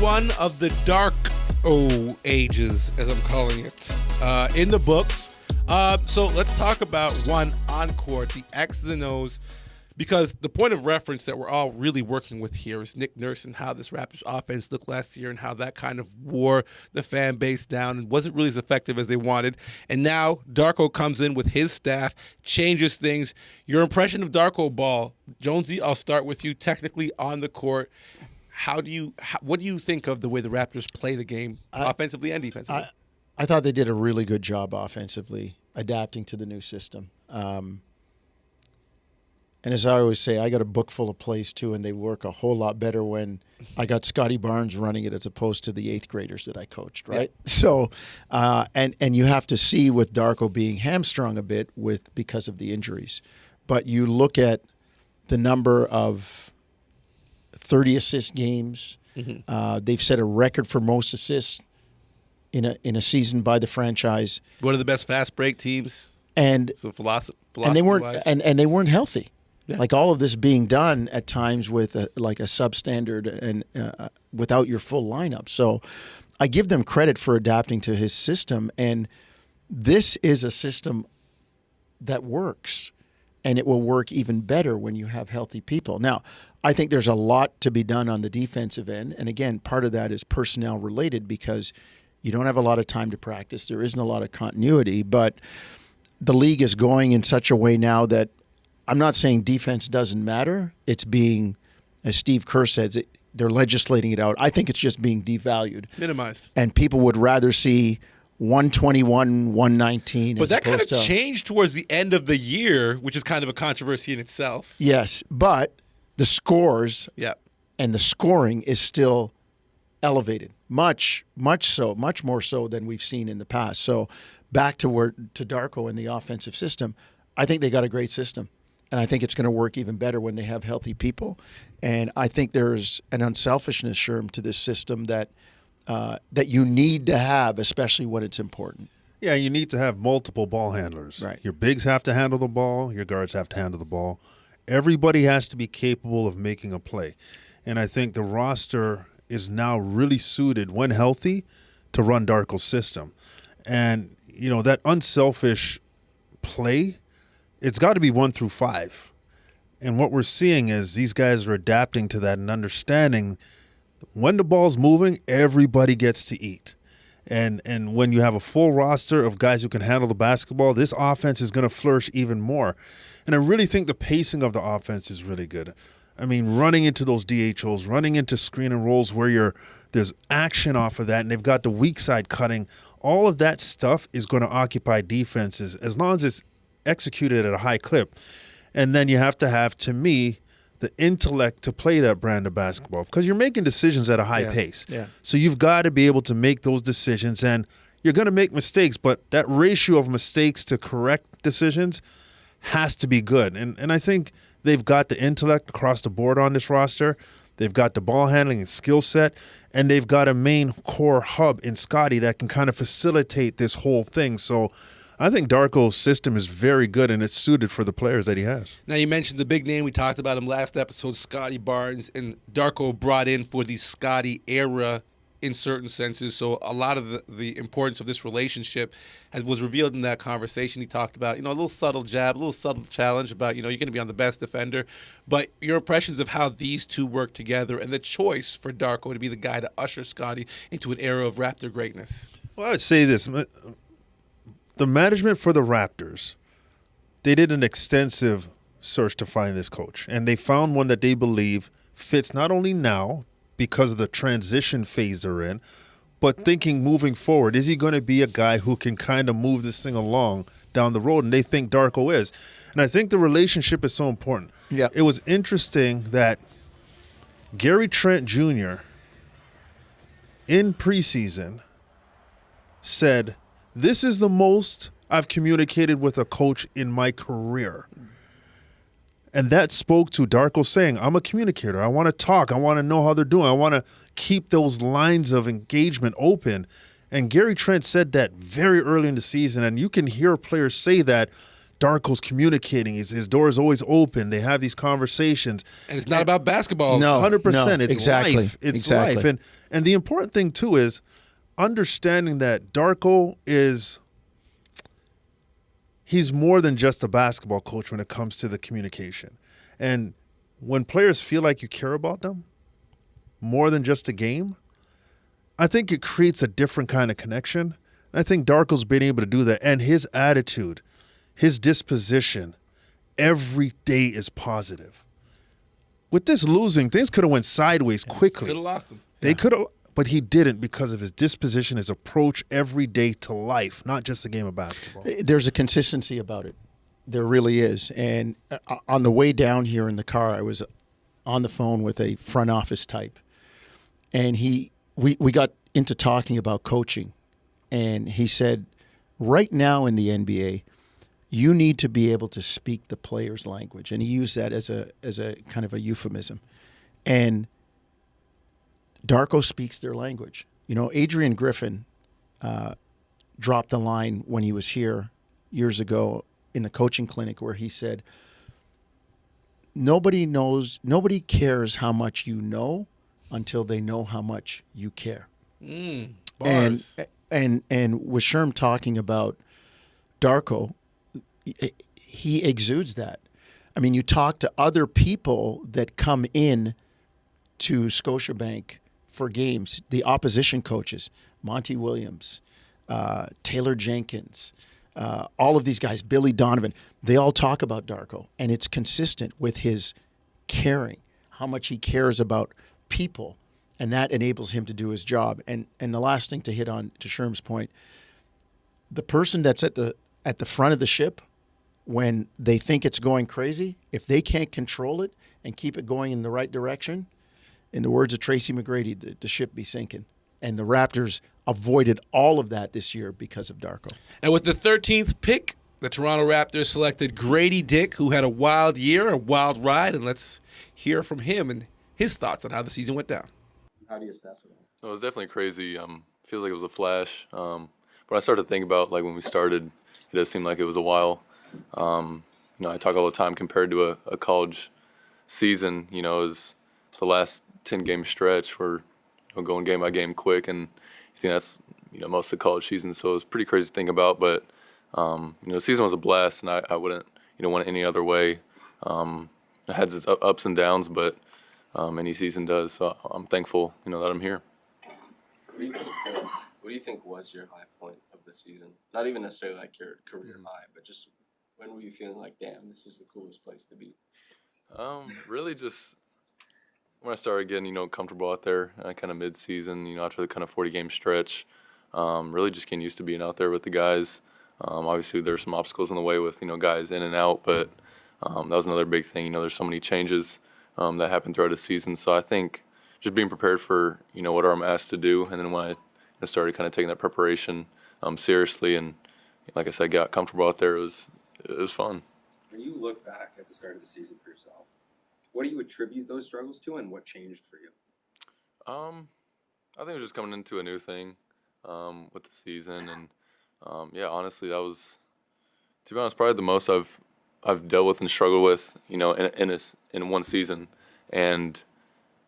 one of the dark ages, as I'm calling it, in the books. So let's talk about one on court, the X's and O's, because the point of reference that we're all really working with here is Nick Nurse and how this Raptors offense looked last year and how that kind of wore the fan base down and wasn't really as effective as they wanted. And now Darko comes in with his staff, changes things. Your impression of Darko ball, Jonesy, I'll start with you. Technically on the court, what do you think of the way the Raptors play the game, offensively and defensively? I thought they did a really good job offensively, adapting to the new system. And as I always say, I got a book full of plays too, and they work a whole lot better when I got Scotty Barnes running it as opposed to the 8th graders that I coached, right? Yeah. So, and you have to see with Darko being hamstrung a bit because of the injuries. But you look at the number of 30 assist games. Mm-hmm. They've set a record for most assists in a season by the franchise. One of the best fast break teams. And so and they weren't and they weren't healthy. Yeah. Like all of this being done at times with a substandard and without your full lineup. So I give them credit for adapting to his system. And this is a system that works. And it will work even better when you have healthy people. Now, I think there's a lot to be done on the defensive end. And again, part of that is personnel related because you don't have a lot of time to practice. There isn't a lot of continuity. But the league is going in such a way now that I'm not saying defense doesn't matter. It's being, as Steve Kerr says, they're legislating it out. I think it's just being devalued. Minimized. And people would rather see 121, 119. But that kind of changed towards the end of the year, which is kind of a controversy in itself. Yes, but the scores and the scoring is still elevated, much more so than we've seen in the past. So back to Darko and the offensive system, I think they got a great system. And I think it's going to work even better when they have healthy people. And I think there's an unselfishness, Sherm, to this system that you need to have, especially when it's important. Yeah, you need to have multiple ball handlers. Right. Your bigs have to handle the ball. Your guards have to handle the ball. Everybody has to be capable of making a play. And I think the roster is now really suited, when healthy, to run Darko's system. And, that unselfish play, it's got to be 1 through 5. And what we're seeing is these guys are adapting to that and understanding when the ball's moving, everybody gets to eat. And when you have a full roster of guys who can handle the basketball, this offense is going to flourish even more. And I really think the pacing of the offense is really good. I mean, running into those DHOs, running into screen and rolls where there's action off of that, and they've got the weak side cutting. All of that stuff is going to occupy defenses as long as it's executed at a high clip. And then you have to have, to me, the intellect to play that brand of basketball because you're making decisions at a high pace. Yeah. So you've got to be able to make those decisions, and you're going to make mistakes, but that ratio of mistakes to correct decisions has to be good. And I think they've got the intellect across the board on this roster. They've got the ball handling and skill set, and they've got a main core hub in Scotty that can kind of facilitate this whole thing. So I think Darko's system is very good, and it's suited for the players that he has. Now, you mentioned the big name. We talked about him last episode, Scotty Barnes, and Darko brought in for the Scotty era in certain senses. So a lot of the importance of this relationship was revealed in that conversation. He talked about, a little subtle jab, a little subtle challenge about, you're going to be on the best defender. But your impressions of how these two work together and the choice for Darko to be the guy to usher Scotty into an era of Raptor greatness. Well, I would say this. The management for the Raptors, they did an extensive search to find this coach. And they found one that they believe fits not only now because of the transition phase they're in, but thinking moving forward, is he going to be a guy who can kind of move this thing along down the road? And they think Darko is. And I think the relationship is so important. Yeah. It was interesting that Gary Trent Jr. in preseason said, "This is the most I've communicated with a coach in my career." And that spoke to Darko saying, I'm a communicator. I want to talk. I want to know how they're doing. I want to keep those lines of engagement open. And Gary Trent said that very early in the season. And you can hear players say that Darko's communicating. His door is always open. They have these conversations. And it's not about basketball. No, 100%. It's exactly. life. It's Exactly. life. And the important thing, too, is understanding that Darko he's more than just a basketball coach when it comes to the communication. And when players feel like you care about them more than just a game, I think it creates a different kind of connection. And I think Darko's been able to do that. And his attitude, his disposition, every day is positive. With this losing, things could have went sideways quickly. Could have lost him. They could have, but he didn't because of his disposition, his approach every day to life, not just a game of basketball. There's a consistency about it. There really is. And on the way down here in the car, I was on the phone with a front office type. And we got into talking about coaching. And he said, right now in the NBA, you need to be able to speak the player's language. And he used that as a kind of a euphemism. And Darko speaks their language. You know, Adrian Griffin dropped a line when he was here years ago in the coaching clinic where he said, nobody cares how much you know until they know how much you care. Bars. And with Sherm talking about Darko, he exudes that. I mean, you talk to other people that come in to Scotiabank for games, the opposition coaches, Monty Williams, Taylor Jenkins, all of these guys, Billy Donovan, they all talk about Darko, and it's consistent with his caring, how much he cares about people, and that enables him to do his job. And the last thing to hit on, to Sherm's point, the person that's at the front of the ship, when they think it's going crazy, if they can't control it and keep it going in the right direction, in the words of Tracy McGrady, the ship be sinking. And the Raptors avoided all of that this year because of Darko. And with the 13th pick, the Toronto Raptors selected Gradey Dick, who had a wild year, a wild ride, and let's hear from him and his thoughts on how the season went down. How do you assess it? It was definitely crazy. Feels like it was a flash. But I started to think about, like, when we started, it does seem like it was a while. I talk all the time compared to a college season, is the last 10-game stretch where going game by game quick, and I think that's most of the college season. So it was pretty crazy to think about. But the season was a blast, and I wouldn't want it any other way. It has its ups and downs, but any season does. So I'm thankful that I'm here. What do you think was your high point of the season? Not even necessarily like your career high, but just when were you feeling like, damn, this is the coolest place to be? Really just when I started getting, comfortable out there, kind of mid-season, after the kind of 40-game stretch, really just getting used to being out there with the guys. Obviously, there's some obstacles in the way with, guys in and out, but that was another big thing. There's so many changes that happen throughout the season. So I think just being prepared for, what I'm asked to do, and then when I started kind of taking that preparation seriously, and like I said, got comfortable out there, it was fun. When you look back at the start of the season for yourself, what do you attribute those struggles to, and what changed for you? I think it was just coming into a new thing with the season, and honestly, that was, to be honest, probably the most I've dealt with and struggled with, in one season, and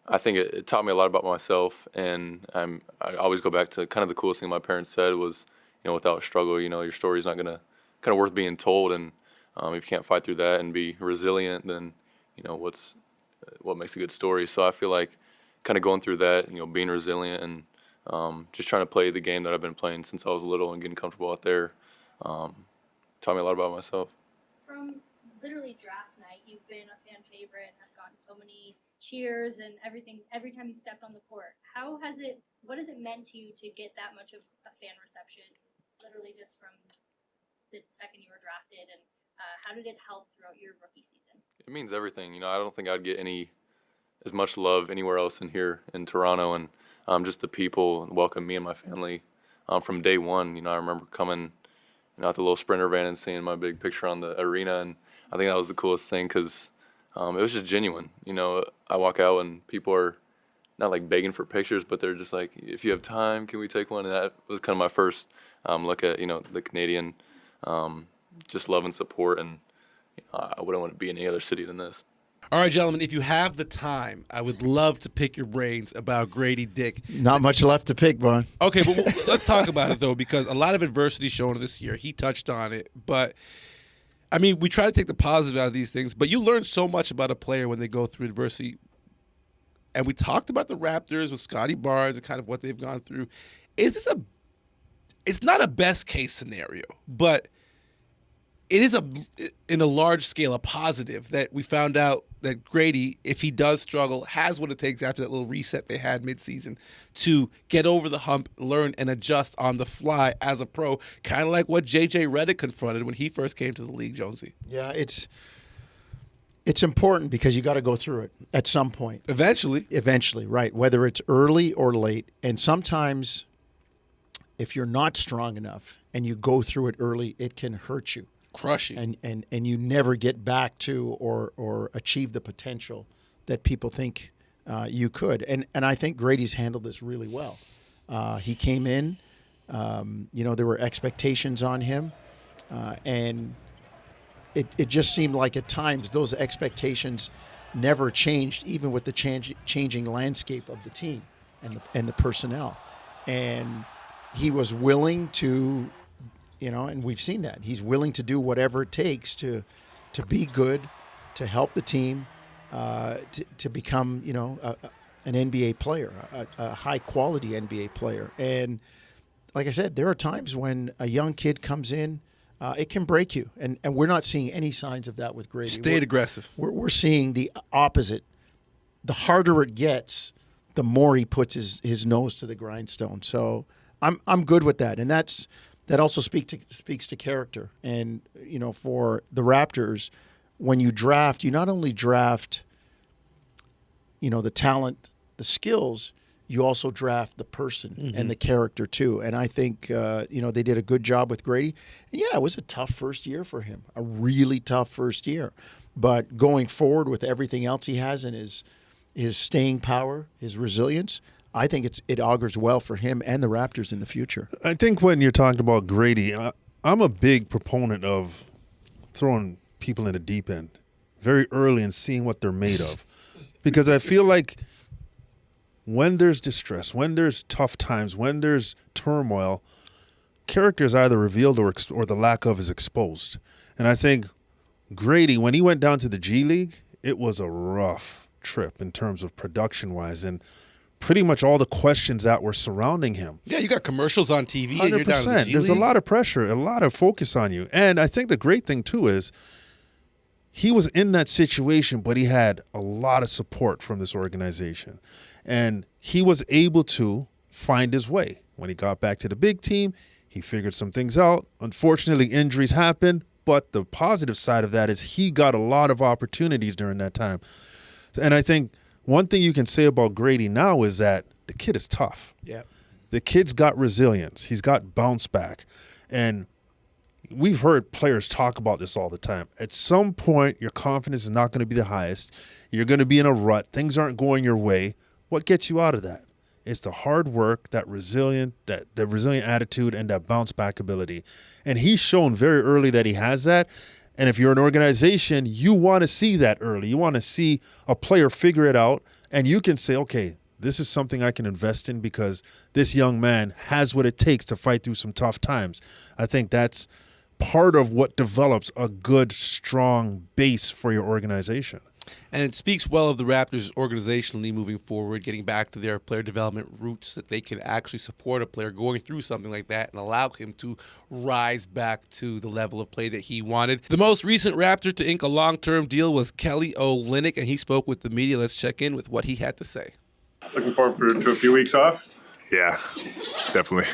I think it taught me a lot about myself. And I always go back to kind of the coolest thing my parents said was, without struggle, your story's not gonna kind of worth being told, and if you can't fight through that and be resilient, then what makes a good story. So I feel like kind of going through that, being resilient and just trying to play the game that I've been playing since I was little and getting comfortable out there, taught me a lot about myself. From literally draft night, you've been a fan favorite and have gotten so many cheers and everything every time you stepped on the court. What has it meant to you to get that much of a fan reception, literally just from the second you were drafted, and how did it help throughout your rookie season? It means everything. I don't think I'd get as much love anywhere else in here in Toronto, and just the people welcome me and my family from day one. I remember coming at the little Sprinter van and seeing my big picture on the arena, and I think that was the coolest thing because it was just genuine. I walk out and people are not like begging for pictures, but they're just like, if you have time, can we take one? And that was kind of my first look at, the Canadian just love and support, and I wouldn't want to be in any other city than this. All right, gentlemen, if you have the time, I would love to pick your brains about Gradey Dick. Not much left to pick, Vaughn. Okay, but let's talk about it, though, because a lot of adversity shown this year. He touched on it. But, I mean, we try to take the positive out of these things, but you learn so much about a player when they go through adversity. And we talked about the Raptors with Scotty Barnes and kind of what they've gone through. It's not a best-case scenario, but it is in a large scale a positive that we found out that Gradey, if he does struggle, has what it takes after that little reset they had midseason to get over the hump, learn, and adjust on the fly as a pro, kind of like what J.J. Redick confronted when he first came to the league, Jonesy. Yeah, it's important because you got to go through it at some point. Eventually, right, whether it's early or late. And sometimes if you're not strong enough and you go through it early, it can hurt you. Crush you. And you never get back to or achieve the potential that people think you could. And I think Gradey's handled this really well. He came in, there were expectations on him, and it just seemed like at times those expectations never changed, even with the changing landscape of the team and the personnel. And he was willing to, and we've seen that. He's willing to do whatever it takes to be good, to help the team, to become, an NBA player, a high-quality NBA player. And like I said, there are times when a young kid comes in, it can break you. And we're not seeing any signs of that with Gradey. Stayed aggressive. We're seeing the opposite. The harder it gets, the more he puts his nose to the grindstone. So I'm good with that. And that also speaks to character. And, for the Raptors, when you draft, you not only draft, the talent, the skills, you also draft the person and the character too. And I think, they did a good job with Gradey. And yeah, it was a tough first year for him, a really tough first year. But going forward with everything else he has and his staying power, his resilience, I think it augurs well for him and the Raptors in the future. I think when you're talking about Gradey, I'm a big proponent of throwing people in the deep end very early and seeing what they're made of. Because I feel like when there's distress, when there's tough times, when there's turmoil, character is either revealed or the lack of is exposed. And I think Gradey, when he went down to the G League, it was a rough trip in terms of production-wise and pretty much all the questions that were surrounding him. Yeah, you got commercials on TV 100%. And you're down in the G There's League. a lot of pressure, a lot of focus on you. And I think the great thing, too, is he was in that situation, but he had a lot of support from this organization. And he was able to find his way. When he got back to the big team, he figured some things out. Unfortunately, injuries happened, but the positive side of that is he got a lot of opportunities during that time. And I think one thing you can say about Gradey now is that the kid is tough. Yeah. The kid's got resilience. He's got bounce back. And we've heard players talk about this all the time. At some point, your confidence is not going to be the highest. You're going to be in a rut. Things aren't going your way. What gets you out of that? It's the hard work, that resilient attitude, and that bounce back ability. And he's shown very early that he has that. And if you're an organization, you want to see that early. You want to see a player figure it out, and you can say, okay, this is something I can invest in because this young man has what it takes to fight through some tough times. I think that's part of what develops a good, strong base for your organization. And it speaks well of the Raptors organizationally moving forward, getting back to their player development roots, that they can actually support a player going through something like that and allow him to rise back to the level of play that he wanted. The most recent Raptor to ink a long-term deal was Kelly Olynyk, and he spoke with the media. Let's check in with what he had to say. Looking forward to a few weeks off? Yeah, definitely.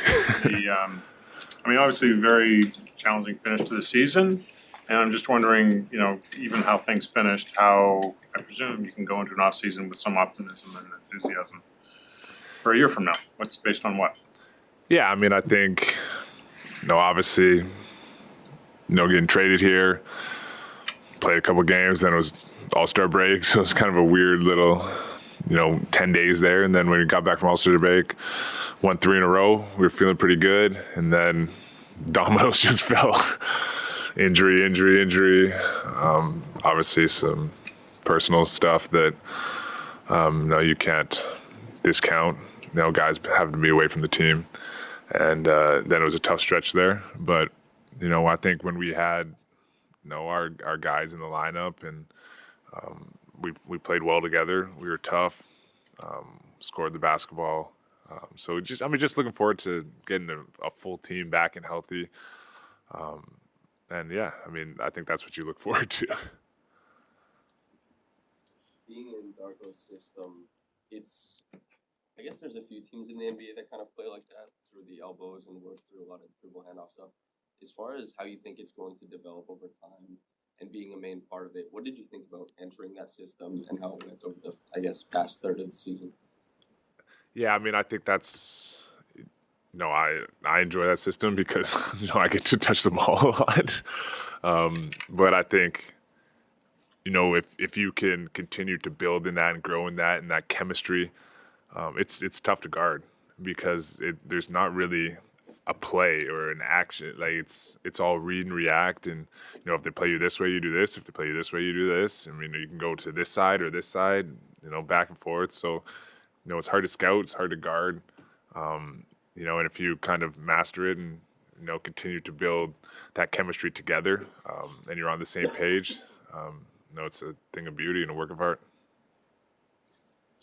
Obviously very challenging finish to the season. And I'm just wondering, even how things finished, how I presume you can go into an off season with some optimism and enthusiasm for a year from now. What's based on what? Yeah, I think, obviously, getting traded here, played a couple games, then it was All-Star break, so it was kind of a weird little, 10 days there. And then when we got back from All-Star break, won 3 in a row. We were feeling pretty good, and then dominoes just fell. injury. Obviously some personal stuff that no, you can't discount. Guys having to be away from the team, and then it was a tough stretch there. But I think when we had our guys in the lineup and we played well together, we were tough, scored the basketball. So just looking forward to getting a full team back and healthy. And yeah, I think that's what you look forward to. Being in Darko's system, I guess there's a few teams in the NBA that kind of play like that, through the elbows and work through a lot of dribble handoff stuff. As far as how you think it's going to develop over time and being a main part of it, what did you think about entering that system and how it went over the, past third of the season? Yeah, I think that's, I enjoy that system because, I get to touch the ball a lot. But I think, if you can continue to build in that and grow in that chemistry, it's tough to guard because there's not really a play or an action. Like it's all read and react. And, if they play you this way, you do this. If they play you this way, you do this. You can go to this side or this side, back and forth. So, it's hard to scout, it's hard to guard, and if you kind of master it and, continue to build that chemistry together, and you're on the same page, it's a thing of beauty and a work of art.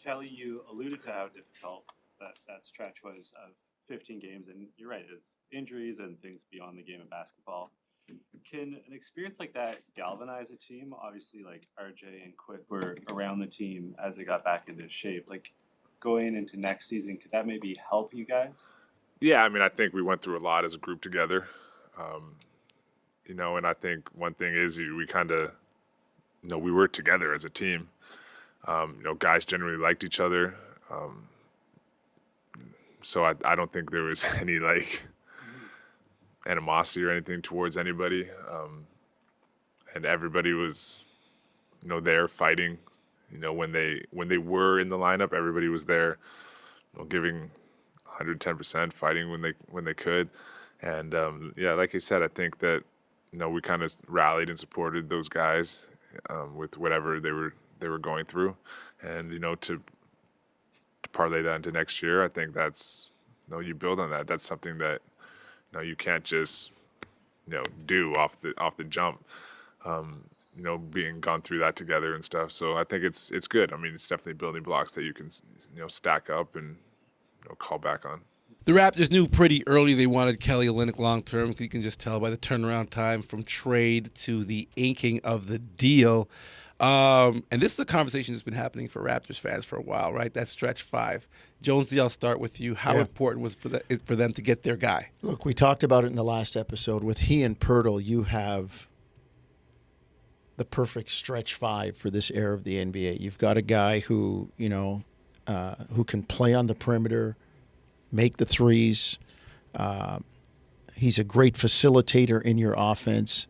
Kelly, you alluded to how difficult that stretch was of 15 games, and you're right, it was injuries and things beyond the game of basketball. Can an experience like that galvanize a team? Obviously, like RJ and Quick were around the team as they got back into shape. Going into next season, could that maybe help you guys? Yeah, I think we went through a lot as a group together. And I think one thing is we kind of, we were together as a team. Guys generally liked each other. So I don't think there was any animosity or anything towards anybody. And everybody was, there fighting. When they were in the lineup, everybody was there, giving 110%, fighting when they could. And like I said, I think that we kind of rallied and supported those guys with whatever they were going through, and to parlay that into next year, I think that's you build on that. That's something that you can't just do off the jump. Being gone through that together and stuff. So I think it's good. It's definitely building blocks that you can, stack up and, call back on. The Raptors knew pretty early they wanted Kelly Olynyk long-term. You can just tell by the turnaround time from trade to the inking of the deal. And this is a conversation that's been happening for Raptors fans for a while, right? That stretch 5. Jonesy, I'll start with you. How important was it for them to get their guy? Look, we talked about it in the last episode. With he and Pirtle, you have the perfect stretch 5 for this era of the NBA. You've got a guy who, who can play on the perimeter, make the threes. He's a great facilitator in your offense,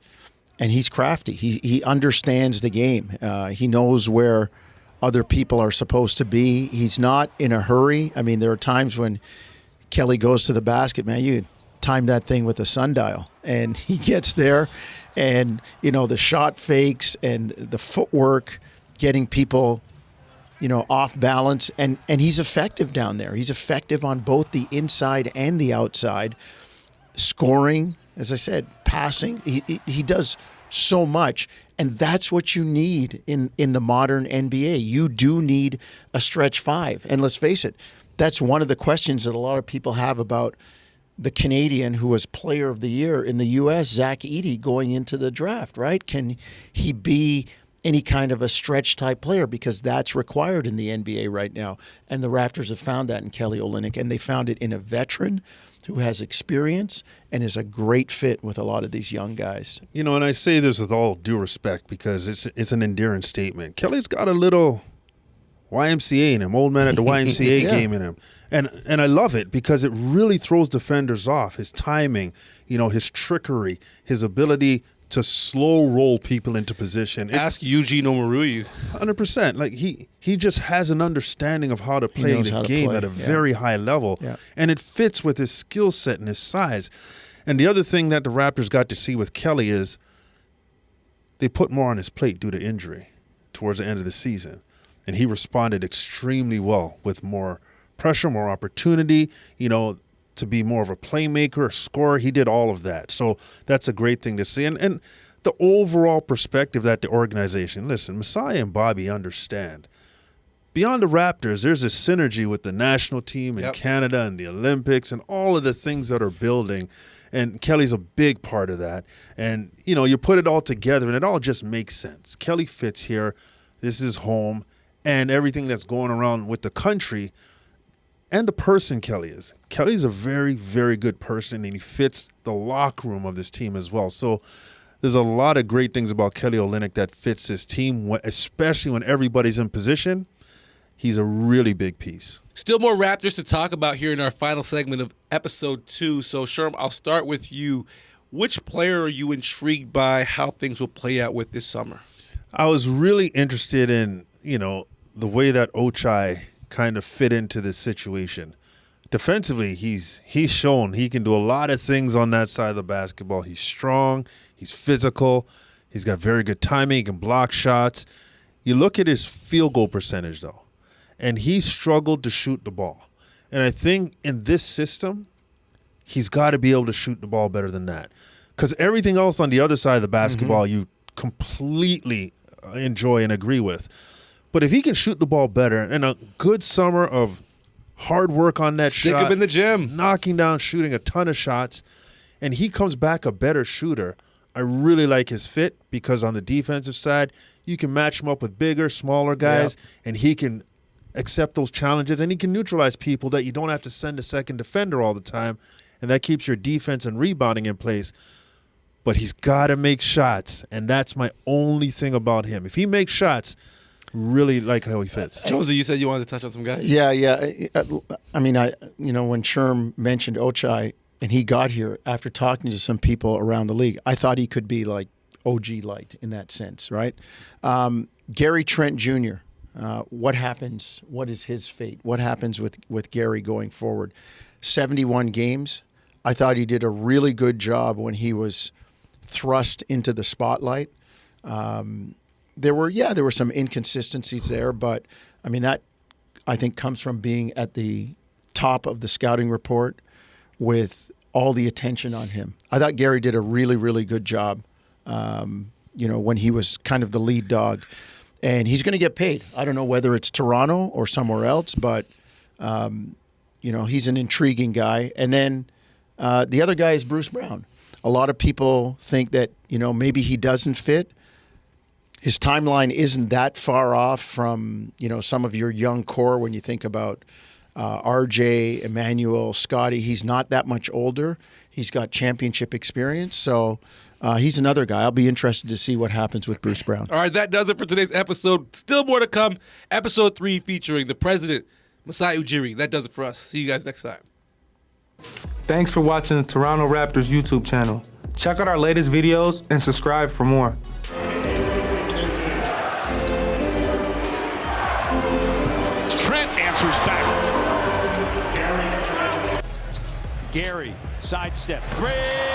and he's crafty. He understands the game. He knows where other people are supposed to be. He's not in a hurry. There are times when Kelly goes to the basket, man, you time that thing with a sundial, and he gets there. And, the shot fakes and the footwork, getting people, off balance. And he's effective down there. He's effective on both the inside and the outside. Scoring, as I said, passing. He does so much. And that's what you need in the modern NBA. You do need a stretch 5. And let's face it, that's one of the questions that a lot of people have about the Canadian who was Player of the Year in the U.S., Zach Edey, going into the draft, right? Can he be any kind of a stretch-type player? Because that's required in the NBA right now. And the Raptors have found that in Kelly Olynyk, and they found it in a veteran who has experience and is a great fit with a lot of these young guys. And I say this with all due respect because it's an endearing statement. Kelly's got a little YMCA in him, old man at the YMCA game in him. And I love it because it really throws defenders off. His timing, his trickery, his ability to slow roll people into position. Ask Eugene Omoruyi. 100%. He just has an understanding of how to play the game at a very high level. Yeah. And it fits with his skill set and his size. And the other thing that the Raptors got to see with Kelly is they put more on his plate due to injury towards the end of the season. And he responded extremely well with more pressure, more opportunity, to be more of a playmaker, a scorer. He did all of that. So that's a great thing to see. And the overall perspective that the organization, listen, Masai and Bobby understand. Beyond the Raptors, there's a synergy with the national team in Canada and the Olympics and all of the things that are building. And Kelly's a big part of that. And, you put it all together and it all just makes sense. Kelly fits here. This is home. And everything that's going around with the country and the person Kelly is. Kelly's a very, very good person, and he fits the locker room of this team as well. So there's a lot of great things about Kelly Olynyk that fits his team, especially when everybody's in position. He's a really big piece. Still more Raptors to talk about here in our final segment of episode 2. So, Sherm, I'll start with you. Which player are you intrigued by how things will play out with this summer? I was really interested in, the way that Ochai kind of fit into this situation. Defensively, he's shown he can do a lot of things on that side of the basketball. He's strong, he's physical, he's got very good timing, he can block shots. You look at his field goal percentage, though, and he struggled to shoot the ball. And I think in this system, he's got to be able to shoot the ball better than that. Because everything else on the other side of the basketball, you completely enjoy and agree with. But if he can shoot the ball better, and a good summer of hard work on that shot. Stick him in the gym. Knocking down, shooting a ton of shots, and he comes back a better shooter. I really like his fit because on the defensive side, you can match him up with bigger, smaller guys, and he can accept those challenges, and he can neutralize people that you don't have to send a second defender all the time, and that keeps your defense and rebounding in place. But he's got to make shots, and that's my only thing about him. If he makes shots, really like how he fits. Jonesy, you said you wanted to touch on some guys. Yeah. I mean, when Sherm mentioned Ochai and he got here after talking to some people around the league, I thought he could be like OG light in that sense, right? Gary Trent Jr., what happens? What is his fate? What happens with Gary going forward? 71 games. I thought he did a really good job when he was thrust into the spotlight. There were some inconsistencies there, but I mean that I think comes from being at the top of the scouting report with all the attention on him. I thought Gary did a really, really good job. When he was kind of the lead dog, and he's going to get paid. I don't know whether it's Toronto or somewhere else, but he's an intriguing guy. And then the other guy is Bruce Brown. A lot of people think that maybe he doesn't fit. His timeline isn't that far off from, some of your young core when you think about RJ, Emmanuel, Scotty. He's not that much older. He's got championship experience. So he's another guy. I'll be interested to see what happens with Bruce Brown. All right, that does it for today's episode. Still more to come. Episode 3 featuring the president, Masai Ujiri. That does it for us. See you guys next time. Thanks for watching the Toronto Raptors YouTube channel. Check out our latest videos and subscribe for more. Gary, sidestep, 3.